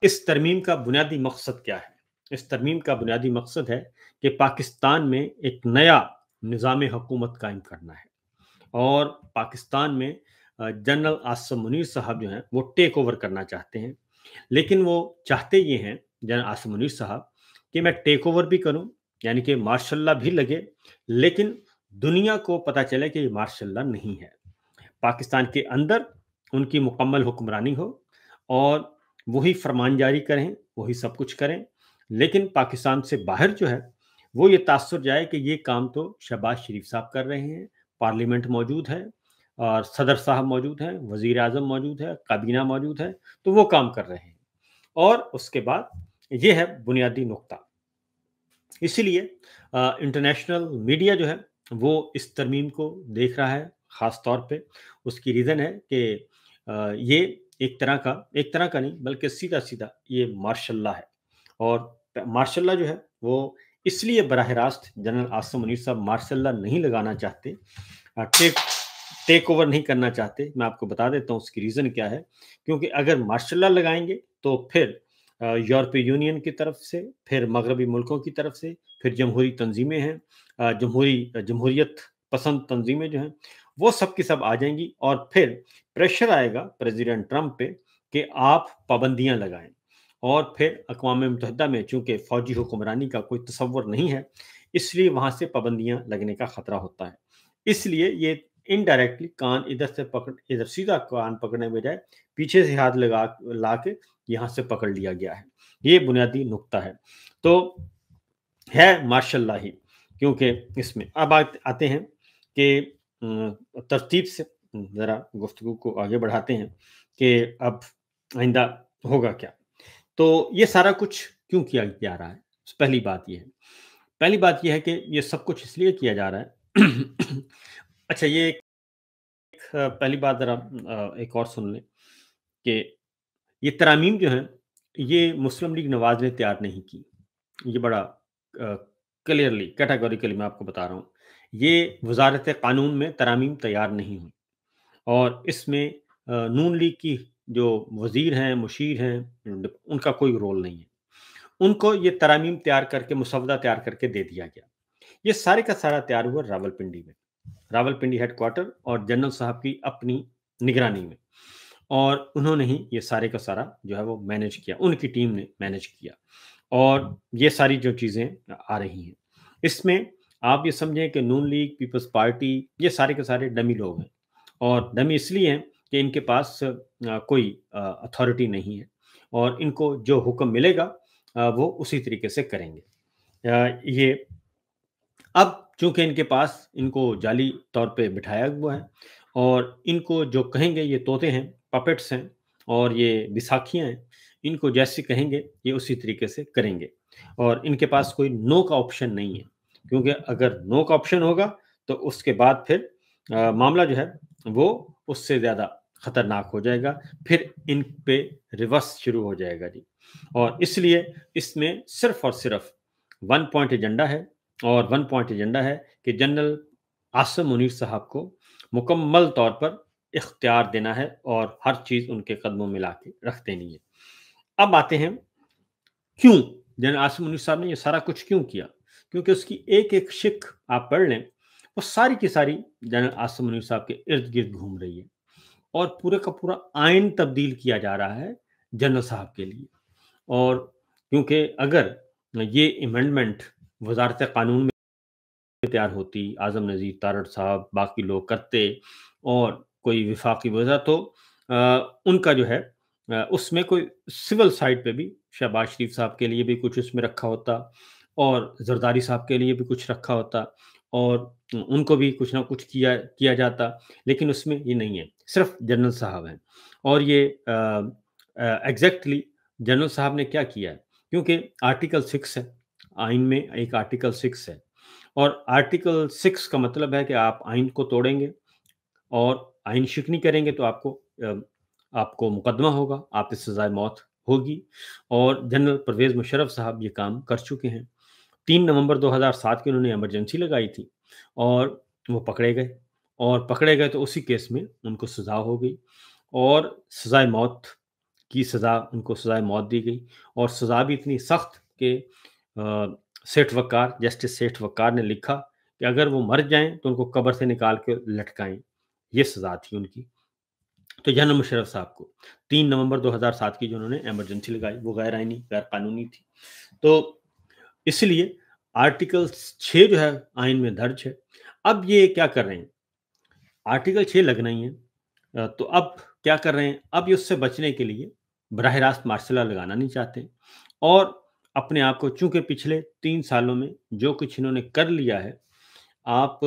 इस तरमीम का बुनियादी मकसद क्या है? इस तरमीम का बुनियादी मकसद है कि पाकिस्तान में एक नया निज़ाम हुकूमत कायम करना है और पाकिस्तान में जनरल आसिम मुनीर साहब जो हैं वो टेक ओवर करना चाहते हैं। लेकिन वो चाहते ये हैं जनरल आसिम मुनीर साहब कि मैं टेक ओवर भी करूं, यानी कि मार्शल लॉ भी लगे, लेकिन दुनिया को पता चले कि ये मार्शल लॉ नहीं है। पाकिस्तान के अंदर उनकी मुकम्मल हुक्मरानी हो और वही फरमान जारी करें, वही सब कुछ करें, लेकिन पाकिस्तान से बाहर जो है वो ये तासुर जाए कि ये काम तो शहबाज शरीफ साहब कर रहे हैं, पार्लियामेंट मौजूद है और सदर साहब मौजूद हैं, वजीर आजम मौजूद है, काबीना मौजूद है, तो वो काम कर रहे हैं। और उसके बाद ये है बुनियादी नुक्ता। इसीलिए इंटरनेशनल मीडिया जो है वो इस तरमीम को देख रहा है ख़ास तौर पे। उसकी रीज़न है कि ये एक तरह का नहीं बल्कि सीधा-सीधा ये मार्शल लॉ है और मार्शल लॉ जो है वो इसलिए बराह रास्त जनरल आसिम मुनीर साहब मार्शल लॉ नहीं लगाना चाहते, टेक टेक ओवर नहीं करना चाहते। मैं आपको बता देता हूँ उसकी रीज़न क्या है। क्योंकि अगर मार्शल लॉ लगाएँगे तो फिर यूरोपीय यूनियन की तरफ से, फिर मगरबी मुल्कों की तरफ से, फिर जमहूरी तंजीमें हैं, जमहूरियत पसंद तंजीमें जो हैं, वो सब की सब आ जाएंगी और फिर प्रेशर आएगा प्रेसिडेंट ट्रंप पे कि आप पाबंदियां लगाएं। और फिर अक़वाम मुत्तहिदा में चूंकि फौजी हुक्मरानी का कोई तसव्वुर नहीं है, इसलिए वहां से पाबंदियां लगने का खतरा होता है। इसलिए ये इनडायरेक्टली कान इधर सीधा कान पकड़ने के बजाय पीछे से हाथ लगा ला के यहाँ से पकड़ लिया गया है। ये बुनियादी नुक्ता है। तो है मार्शल लॉ ही, क्योंकि इसमें अब आते हैं कि तरतीब से ज़रा गुफ्तगू को आगे बढ़ाते हैं कि अब आइंदा होगा क्या। तो ये सारा कुछ क्यों किया जा रहा है? पहली बात ये है। पहली बात ये है कि ये सब कुछ इसलिए किया जा रहा है अच्छा, ये पहली बात ज़रा एक और सुन लें कि ये तरामीम जो हैं, ये मुस्लिम लीग नवाज़ ने तैयार नहीं की। ये बड़ा क्लियरली, कैटेगोरिकली मैं आपको बता रहा हूँ। ये वज़ारत क़ानून में तरामीम तैयार नहीं हुई और इसमें नून लीग की जो वज़ीर हैं, मुशीर हैं, उनका कोई रोल नहीं है। उनको ये तरामीम तैयार करके, मुसवदा तैयार करके दे दिया गया। ये सारे का सारा तैयार हुआ रावलपिंडी में, रावलपिंडी हेडक्वार्टर और जनरल साहब की अपनी निगरानी में। और उन्होंने ही ये सारे का सारा जो है वो मैनेज किया, उनकी टीम ने मैनेज किया और ये सारी जो चीज़ें आ रही हैं, इसमें आप ये समझें कि नून लीग, पीपल्स पार्टी, ये सारे के सारे डमी लोग हैं और डमी इसलिए हैं कि इनके पास कोई अथॉरिटी नहीं है और इनको जो हुक्म मिलेगा वो उसी तरीके से करेंगे। ये अब चूंकि इनके पास इनको जाली तौर पे बिठाया हुआ है और इनको जो कहेंगे, ये तोते हैं, पपेट्स हैं और ये बिसाखियाँ हैं, इनको जैसे कहेंगे ये उसी तरीके से करेंगे और इनके पास कोई नो का ऑप्शन नहीं है। क्योंकि अगर नो का ऑप्शन होगा तो उसके बाद फिर मामला जो है वो उससे ज़्यादा खतरनाक हो जाएगा, फिर इन पे रिवर्स शुरू हो जाएगा जी। और इसलिए इसमें सिर्फ और सिर्फ वन पॉइंट एजेंडा है और वन पॉइंट एजेंडा है कि जनरल आसिम मुनीर साहब को मुकम्मल तौर पर इख्तियार देना है और हर चीज़ उनके कदमों में ला के रख देनी है। अब आते हैं क्यों जनरल आसिम मुनीर साहब ने ये सारा कुछ क्यों किया? क्योंकि उसकी एक-एक शिक आप पढ़ लें, वो सारी की सारी जनरल आसिम मुनीर साहब के इर्द-गिर्द घूम रही है और पूरे का पूरा आइन तब्दील किया जा रहा है जनरल साहब के लिए। और क्योंकि अगर ये अमेंडमेंट वज़ारत क़ानून में तैयार होती, आज़म नज़ीर तारड़ साहब, बाकी लोग करते और कोई वफ़ाक़ी वज़ा, तो उनका जो है उसमें कोई सिविल साइड पे भी शहबाज शरीफ साहब के लिए भी कुछ उसमें रखा होता और ज़रदारी साहब के लिए भी कुछ रखा होता और उनको भी कुछ ना कुछ किया किया जाता, लेकिन उसमें ये नहीं है, सिर्फ़ जनरल साहब हैं। और ये एग्ज़ैक्टली जनरल साहब ने क्या किया है, क्योंकि आर्टिकल 6 है, आइन में एक आर्टिकल 6 है और आर्टिकल 6 का मतलब है कि आप आइन को तोड़ेंगे और आइन शिकनी करेंगे तो आपको मुकदमा होगा, आप पे सज़ाए मौत होगी और जनरल परवेज़ मुशर्रफ साहब ये काम कर चुके हैं। 3 नवंबर 2007 की उन्होंने इमरजेंसी लगाई थी और वो पकड़े गए और पकड़े गए तो उसी केस में उनको सज़ा हो गई और सज़ाए मौत کی سزا उनको सजाए मौत दी गई और सज़ा भी इतनी सख्त कि सेठ वक़ार जस्टिस सेठ वक़ार ने लिखा कि अगर वो मर जाएँ तो उनको कब्र से निकाल के लटकाएँ। ये सज़ा थी उनकी। तो जनरल मुशर्रफ साहब को 3 नवंबर 2007 की जो उन्होंने इमरजेंसी लगाई वो गैर आइनी, गैर कानूनी थी। तो इसलिए आर्टिकल 6 जो है आइन में दर्ज है। अब ये क्या कर रहे हैं? आर्टिकल 6 लगना ही है। तो अब क्या कर रहे हैं? अब ये उससे बचने के लिए बराह रास्त मार्शल लॉ लगाना नहीं चाहते और अपने आप को, चूँकि पिछले 3 सालों में जो कुछ इन्होंने कर लिया है, आप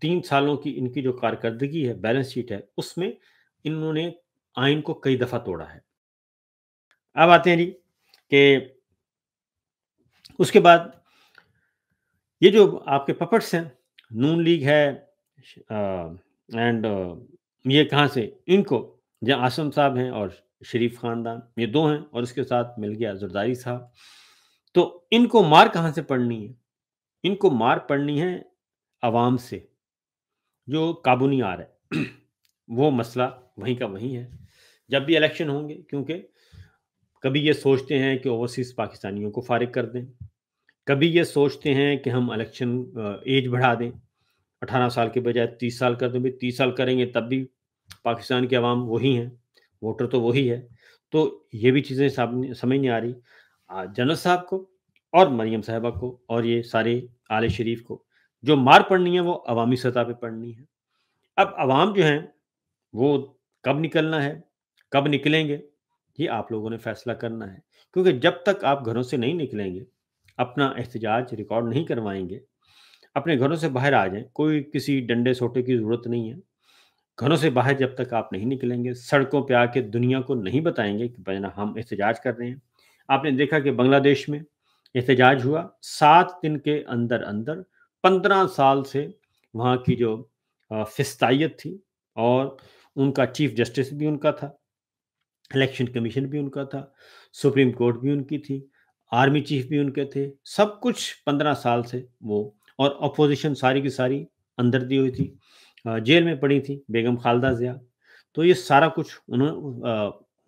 3 सालों की इनकी जो कारकर्दगी है, बैलेंस शीट है, उसमें इन्होंने आइन को कई दफ़ा तोड़ा है। अब आते हैं जी कि उसके बाद ये जो आपके पपेट्स हैं, नून लीग है एंड ये कहाँ से? इनको जहाँ आसिम साहब हैं और शरीफ ख़ानदान, ये 2 हैं और इसके साथ मिल गया ज़रदारी साहब। तो इनको मार कहाँ से पड़नी है? इनको मार पड़नी है अवाम से, जो काबू नहीं आ रहा है। वो मसला वहीं का वहीं है। जब भी इलेक्शन होंगे, क्योंकि कभी ये सोचते हैं कि ओवरसीज़ पाकिस्तानियों को फ़ारिग कर दें, कभी ये सोचते हैं कि हम इलेक्शन एज बढ़ा दें, 18 साल के बजाय 30 साल कर दें। भाई 30 साल करेंगे तब भी पाकिस्तान की आवाम वही है, वोटर तो वही है। तो ये भी चीज़ें समझ नहीं आ रही जनरल साहब को और मरियम साहिबा को और ये सारे आले शरीफ को। जो मार पड़नी है वो अवामी सतह पे पड़नी है। अब अवाम जो हैं वो कब निकलना है, कब निकलेंगे, ये आप लोगों ने फैसला करना है। क्योंकि जब तक आप घरों से नहीं निकलेंगे, अपना एहतजाज रिकॉर्ड नहीं करवाएँगे, अपने घरों से बाहर आ जाएँ, कोई किसी डंडे-सोंटे की ज़रूरत नहीं है। घरों से बाहर जब तक आप नहीं निकलेंगे, सड़कों पे आके दुनिया को नहीं बताएँगे कि भई ना हम एहतजाज कर रहे हैं। आपने देखा कि बांग्लादेश में एहतजाज हुआ, 7 दिन के अंदर-अंदर 15 साल से वहाँ की जो फिस्तायत थी और उनका चीफ जस्टिस भी उनका था, इलेक्शन कमीशन भी उनका था, सुप्रीम कोर्ट भी उनकी थी, आर्मी चीफ भी उनके थे, सब कुछ 15 साल से वो और अपोज़िशन सारी की सारी अंदर दी हुई थी। जेल में पड़ी थी बेगम खालदा ज़िया। तो ये सारा कुछ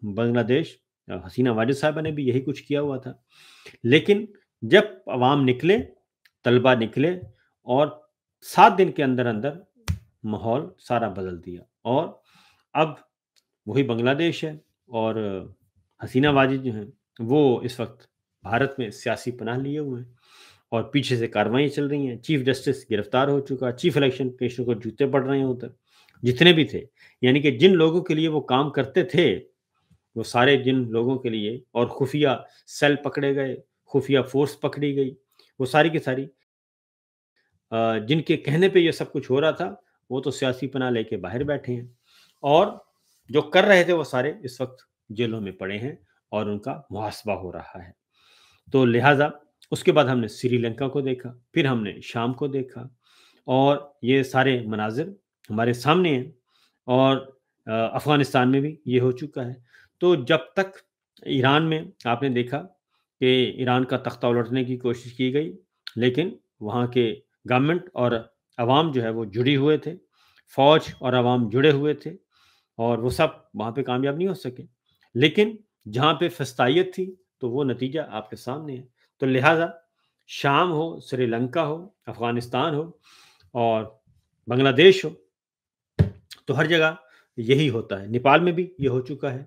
बांग्लादेश हसीना वाजिद साहिबा ने भी यही कुछ किया हुआ था। लेकिन जब अवाम निकले, तलबा निकले और 7 दिन के अंदर-अंदर माहौल सारा बदल दिया और अब वही बांग्लादेश है और हसीना वाजिद जो हैं, वो इस वक़्त भारत में सियासी पनाह लिए हुए हैं और पीछे से कार्रवाइयाँ चल रही हैं। चीफ जस्टिस गिरफ्तार हो चुका, चीफ इलेक्शन कमिश्नर को जूते पड़ रहे हैं उधर, जितने भी थे। यानी कि जिन लोगों के लिए वो काम करते थे, वो सारे जिन लोगों के लिए और खुफिया सेल पकड़े गए, खुफिया फ़ोर्स पकड़ी गई, वो सारी की सारी जिनके कहने पे ये सब कुछ हो रहा था, वो तो सियासी पनाह लेके बाहर बैठे हैं और जो कर रहे थे वो सारे इस वक़्त जेलों में पड़े हैं और उनका मुहासबा हो रहा है। तो लिहाज़ा उसके बाद हमने श्रीलंका को देखा, फिर हमने शाम को देखा और ये सारे मनाज़िर हमारे सामने हैं और अफ़गानिस्तान में भी ये हो चुका है। तो जब तक ईरान में आपने देखा कि ईरान का तख्ता उलटने की कोशिश की गई, लेकिन वहाँ के गवर्नमेंट और अवाम जो है वो जुड़ी हुए थे, फ़ौज और अवाम जुड़े हुए थे और वो सब वहाँ पे कामयाब नहीं हो सके। लेकिन जहाँ पे फस्तायत थी, तो वो नतीजा आपके सामने है। तो लिहाज़ा शाम हो, श्रीलंका हो, अफ़गानिस्तान हो और बांग्लादेश हो, तो हर जगह यही होता है। नेपाल में भी ये हो चुका है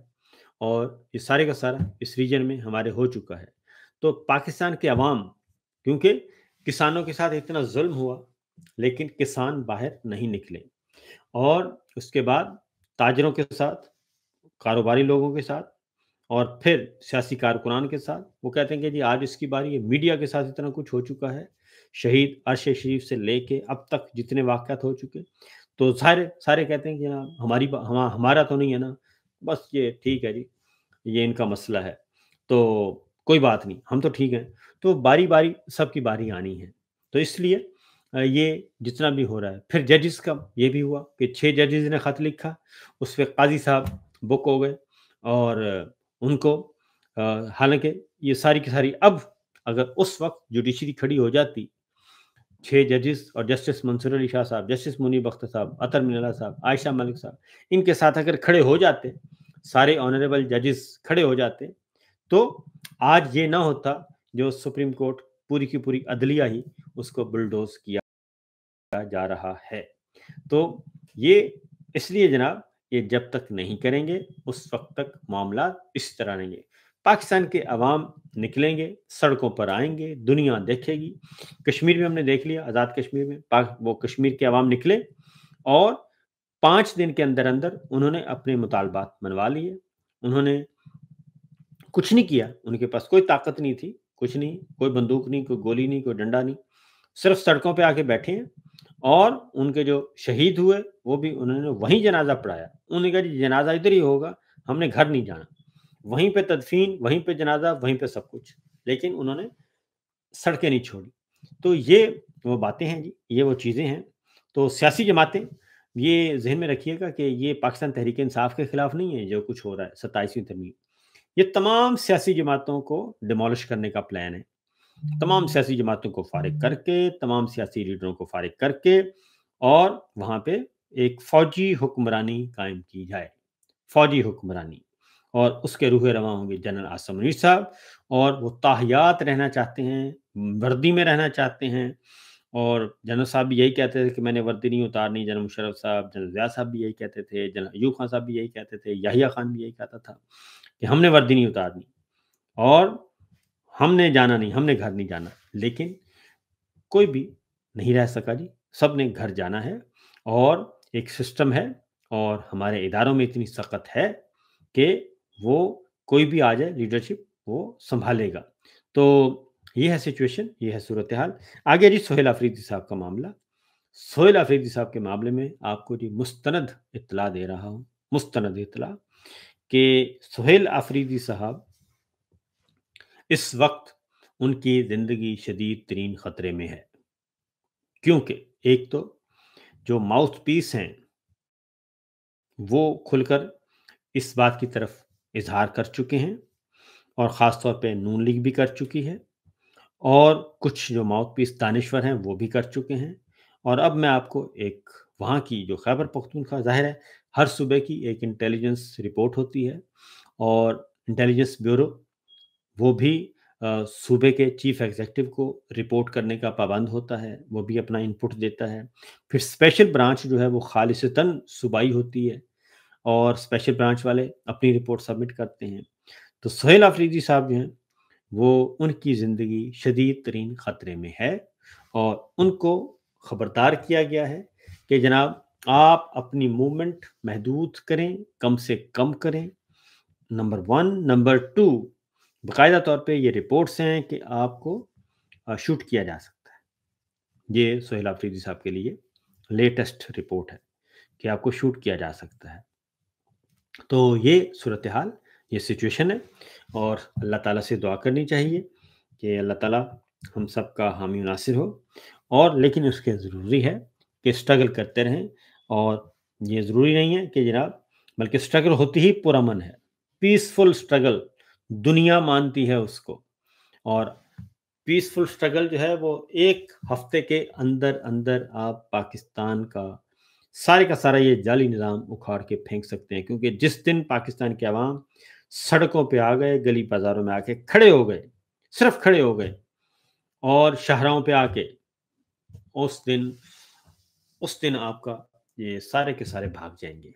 और ये सारे का सारा इस रीजन में हमारे हो चुका है। तो पाकिस्तान के अवाम, क्योंकि किसानों के साथ इतना ज़ुल्म हुआ, लेकिन किसान बाहर नहीं निकले और उसके बाद ताजरों के साथ, कारोबारी लोगों के साथ और फिर सियासी कारकुनान के साथ वो कहते हैं कि जी आज इसकी बारी है। मीडिया के साथ इतना कुछ हो चुका है, शहीद अरशद शरीफ से लेके अब तक जितने वाक़यात हो चुके, तो सारे सारे कहते हैं कि हाँ, हमारा तो नहीं है ना, बस ये ठीक है जी, ये इनका मसला है, तो कोई बात नहीं, हम तो ठीक हैं। तो बारी-बारी सबकी बारी आनी है। तो इसलिए ये जितना भी हो रहा है, फिर जजेस का ये भी हुआ कि 6 जजेस ने खत लिखा, उस पे काज़ी साहब बुक हो गए और उनको हालाँकि ये सारी की सारी अब अगर उस वक़्त जुडिशरी खड़ी हो जाती, 6 जजेस और जस्टिस मंसूर अली शाह साहब, जस्टिस मुनीब अख्तर साहब, अतर मिनल्ला साहब, आयशा मलिक साहब, इनके साथ अगर खड़े हो जाते, सारे ऑनरेबल जजेस खड़े हो जाते, तो आज ये ना होता जो सुप्रीम कोर्ट पूरी की पूरी अदलिया ही उसको बुलडोज किया जा रहा है। तो ये इसलिए जनाब, ये जब तक नहीं करेंगे उस वक्त तक मामला इस तरह रहेंगे। पाकिस्तान के अवाम निकलेंगे, सड़कों पर आएंगे, दुनिया देखेगी। कश्मीर में हमने देख लिया, आज़ाद कश्मीर में वो कश्मीर के अवाम निकले और 5 दिन के अंदर अंदर उन्होंने अपने मुतालबात मनवा लिए। उन्होंने कुछ नहीं किया, उनके पास कोई ताकत नहीं थी, कुछ नहीं, कोई बंदूक नहीं, कोई गोली नहीं, कोई डंडा नहीं, सिर्फ सड़कों पे आके बैठे हैं। और उनके जो शहीद हुए वो भी उन्होंने वहीं जनाजा पढ़ाया। उन्होंने कहा जी जनाजा इधर ही होगा, हमने घर नहीं जाना, वहीं पे तदफीन, वहीं पे जनाजा, वहीं पे सब कुछ, लेकिन उन्होंने सड़कें नहीं छोड़ी। तो ये वो बातें हैं जी, ये वो चीज़ें हैं। तो सियासी जमातें ये जहन में रखिएगा कि ये पाकिस्तान तहरीक इंसाफ के खिलाफ नहीं है जो कुछ हो रहा है 27वीं तरमीम, ये तमाम सियासी जमातों को डिमोलिश करने का प्लान है। तमाम सियासी जमातों को फारिग करके, तमाम सियासी लीडरों को फारिग करके और वहाँ पे एक फ़ौजी हुक्मरानी कायम की जाए, फ़ौजी हुक्मरानी। और उसके रूहे रवां होंगे जनरल आसिम मुनीर साहब, और वो ताहियात रहना चाहते हैं, वर्दी में रहना चाहते हैं। और जनरल साहब भी यही कहते थे कि मैंने वर्दी नहीं उतारनी, जनरल मुशर्रफ साहब, जनरल ज़िया साहब भी यही कहते थे, जनरल अयूब खान साहब भी यही कहते थे, याहिया खान भी यही कहता था कि हमने वर्दी नहीं उतारनी और हमने जाना नहीं, हमने घर नहीं जाना। लेकिन कोई भी नहीं रह सका जी, सब ने घर जाना है। और एक सिस्टम है और हमारे इदारों में इतनी सख्त है कि वो कोई भी आ जाए लीडरशिप वो संभालेगा। तो ये है सिचुएशन, ये है सूरत हाल। आगे जी सोहेल अफरीदी साहब का मामला। सोहेल अफरीदी साहब के मामले में आपको जी मुस्तनद इत्तला दे रहा हूँ, मुस्तनद इत्तला कि सोहेल अफरीदी साहब इस वक्त उनकी ज़िंदगी शदीद तरीन ख़तरे में है। क्योंकि एक तो जो माउथ पीस हैं वो खुलकर इस बात की तरफ इजहार कर चुके हैं और ख़ास तौर पे नून लीग भी कर चुकी है, और कुछ जो माउथ पीस दानिश्वर हैं वो भी कर चुके हैं। और अब मैं आपको एक वहाँ की जो खैबर पख्तूनख्वा, ज़ाहिर है हर सूबे की एक इंटेलिजेंस रिपोर्ट होती है और इंटेलिजेंस ब्यूरो वो भी सूबे के चीफ एग्जीक्यूटिव को रिपोर्ट करने का पाबंद होता है, वो भी अपना इनपुट देता है। फिर स्पेशल ब्रांच जो है वो खालिसतन सूबाई होती है और स्पेशल ब्रांच वाले अपनी रिपोर्ट सबमिट करते हैं। तो सोहेल अफरीदी साहब जो हैं वो, उनकी ज़िंदगी शदीद तरीन ख़तरे में है और उनको ख़बरदार किया गया है कि जनाब आप अपनी मूवमेंट महदूद करें, कम से कम करें, नंबर 1। नंबर 2, बाकायदा तौर पे ये रिपोर्ट्स हैं कि आपको शूट किया जा सकता है। ये सोहेल अफरीदी साहब के लिए लेटेस्ट रिपोर्ट है कि आपको शूट किया जा सकता है। तो ये सूरत हाल, ये सिचुएशन है और अल्लाह ताला से दुआ करनी चाहिए कि अल्लाह ताला हम सब का हामी नासिर हो। और लेकिन उसके ज़रूरी है कि स्ट्रगल करते रहें, और ये ज़रूरी नहीं है कि जनाब, बल्कि स्ट्रगल होती ही पुरअमन है। पीसफुल स्ट्रगल दुनिया मानती है उसको, और पीसफुल स्ट्रगल जो है वो 1 हफ्ते के अंदर अंदर आप पाकिस्तान का सारा ये जाली निज़ाम उखाड़ के फेंक सकते हैं। क्योंकि जिस दिन पाकिस्तान के अवाम सड़कों पे आ गए, गली बाज़ारों में आके खड़े हो गए, सिर्फ खड़े हो गए और शाहराहों पे आके, उस दिन आपका ये सारे के सारे भाग जाएँगे।